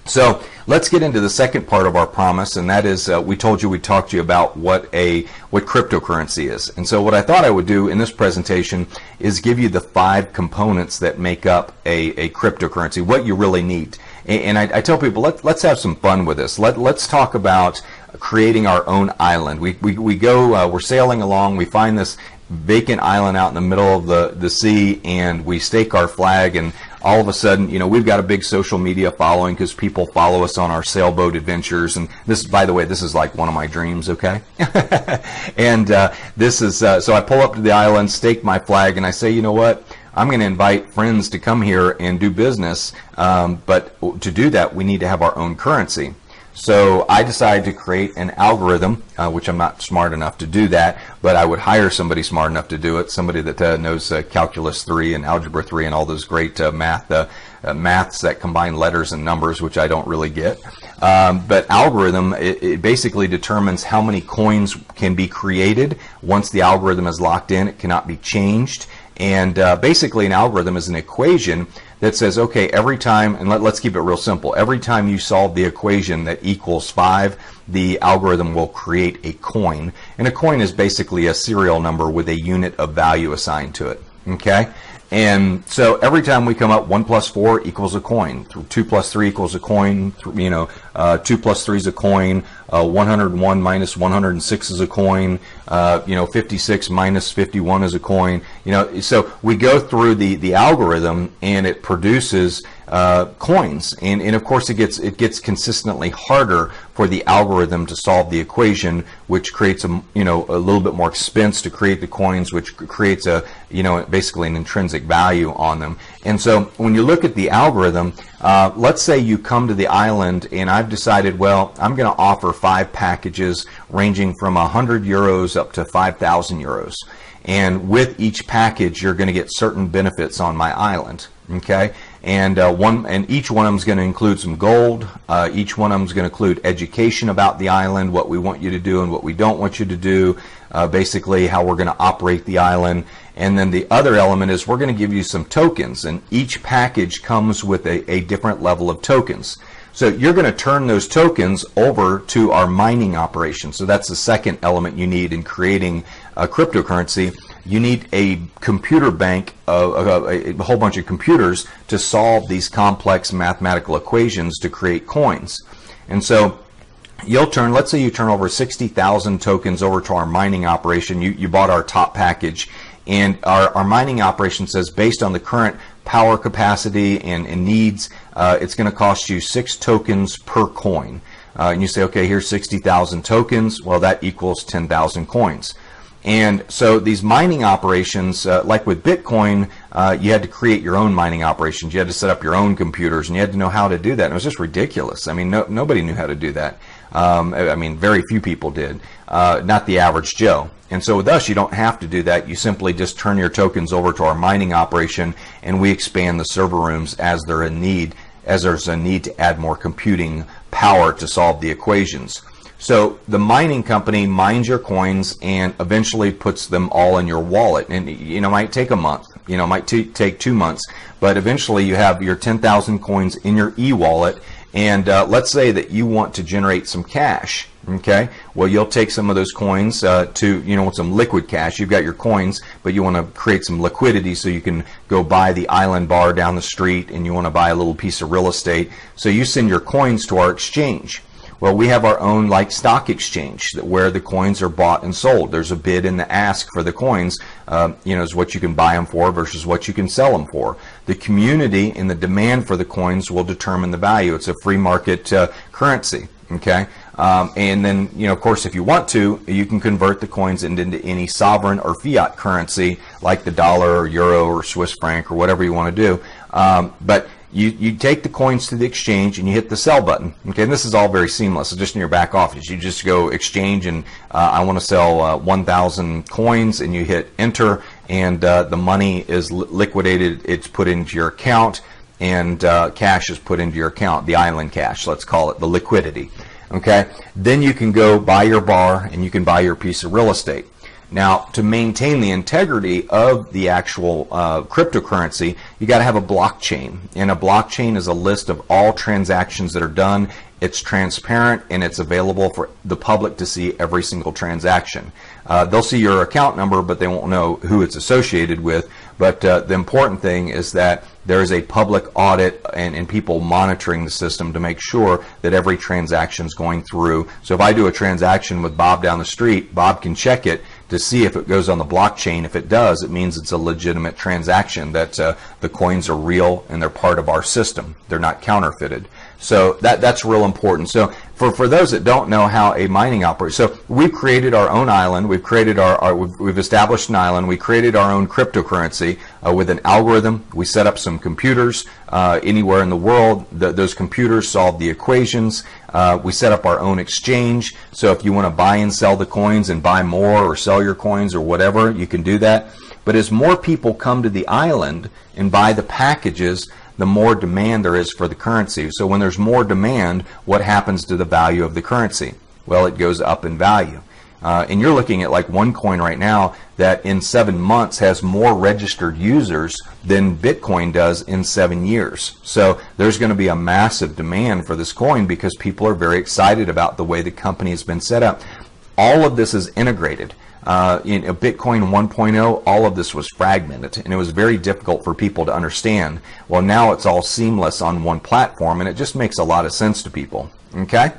So let's get into the second part of our promise, and that is we told you we'd talk to you about what cryptocurrency is. And so what I thought I would do in this presentation is give you the 5 components that make up a cryptocurrency, what you really need. And I tell people, let's have some fun with this. Let's talk about creating our own island. We go, we're sailing along, we find this vacant island out in the middle of the sea, and we stake our flag, and all of a sudden, you know, we've got a big social media following because people follow us on our sailboat adventures. And this, by the way, this is like one of my dreams, okay? And this is, so I pull up to the island, stake my flag, and I say, you know what? I'm going to invite friends to come here and do business, but to do that, we need to have our own currency. So I decided to create an algorithm, which I'm not smart enough to do that, but I would hire somebody smart enough to do it, somebody that knows Calculus 3 and Algebra 3 and all those great maths that combine letters and numbers, which I don't really get. But algorithm, it basically determines how many coins can be created. Once the algorithm is locked in, it cannot be changed. And basically an algorithm is an equation that says, okay, every time, and let's keep it real simple, every time you solve the equation that equals 5, the algorithm will create a coin. And a coin is basically a serial number with a unit of value assigned to it, okay? And so every time we come up, 1 plus 4 equals a coin, 2 plus 3 equals a coin, 2 plus 3 is a coin, 101 minus 106 is a coin, 56 minus 51 is a coin. So we go through the algorithm, and it produces coins, and of course it gets consistently harder for the algorithm to solve the equation, which creates a little bit more expense to create the coins, which creates basically an intrinsic value on them. And so when you look at the algorithm, let's say you come to the island, and I've decided, well, I'm going to offer 5 packages ranging from 100 euros up to 5,000 euros. And with each package, you're going to get certain benefits on my island. Okay, and each one of them is going to include some gold. Each one of them is going to include education about the island, what we want you to do and what we don't want you to do, basically how we're going to operate the island. And then the other element is we're going to give you some tokens, and each package comes with a different level of tokens. So you're going to turn those tokens over to our mining operation. So that's the second element you need in creating a cryptocurrency. You need a computer bank, a whole bunch of computers to solve these complex mathematical equations to create coins. And so let's say you turn over 60,000 tokens over to our mining operation. You bought our top package, and our mining operation says, based on the current power capacity and needs, it's going to cost you 6 tokens per coin. And you say, okay, here's 60,000 tokens. Well, that equals 10,000 coins. And so these mining operations, like with Bitcoin, you had to create your own mining operations. You had to set up your own computers, and you had to know how to do that. And it was just ridiculous. I mean, nobody knew how to do that. I mean, very few people did, not the average Joe. And so with us, you don't have to do that. You simply just turn your tokens over to our mining operation, and we expand the server rooms as there's a need to add more computing power to solve the equations. So the mining company mines your coins and eventually puts them all in your wallet. And it might take a month, it might take 2 months, but eventually you have your 10,000 coins in your e-wallet. And let's say that you want to generate some cash. Okay, well, you'll take some of those coins with some liquid cash. You've got your coins, but you want to create some liquidity so you can go buy the island bar down the street, and you want to buy a little piece of real estate. So you send your coins to our exchange. Well, we have our own stock exchange where the coins are bought and sold. There's a bid and the ask for the coins, is what you can buy them for versus what you can sell them for. The community and the demand for the coins will determine the value. It's a free market currency, okay? And then, of course, if you want to, you can convert the coins into any sovereign or fiat currency like the dollar or euro or Swiss franc or whatever you want to do. But you take the coins to the exchange and you hit the sell button. Okay, and this is all very seamless. It's just in your back office. You just go exchange, and I want to sell 1,000 coins, and you hit enter, and the money is liquidated. It's put into your account, and cash is put into your account, the island cash, let's call it, the liquidity. Okay, then you can go buy your bar, and you can buy your piece of real estate. Now, to maintain the integrity of the actual cryptocurrency, you got to have a blockchain. And a blockchain is a list of all transactions that are done. It's transparent and it's available for the public to see every single transaction. They'll see your account number, but they won't know who it's associated with. But the important thing is that there is a public audit and people monitoring the system to make sure that every transaction is going through. So if I do a transaction with Bob down the street, Bob can check it to see if it goes on the blockchain. If it does, it means it's a legitimate transaction, that the coins are real and they're part of our system. They're not counterfeited. So that's real important. So for those that don't know how a mining operates, so we've created our own island. We've created we've established an island. We created our own cryptocurrency with an algorithm. We set up some computers anywhere in the world. Those computers solve the equations. We set up our own exchange. So if you want to buy and sell the coins and buy more or sell your coins or whatever, you can do that. But as more people come to the island and buy the packages, the more demand there is for the currency. So when there's more demand, what happens to the value of the currency? Well, it goes up in value. And you're looking at like OneCoin right now that in 7 months has more registered users than Bitcoin does in 7 years. So there's going to be a massive demand for this coin because people are very excited about the way the company has been set up. All of this is integrated. In Bitcoin 1.0, all of this was fragmented, and it was very difficult for people to understand. Well, now it's all seamless on one platform, and it just makes a lot of sense to people. Okay?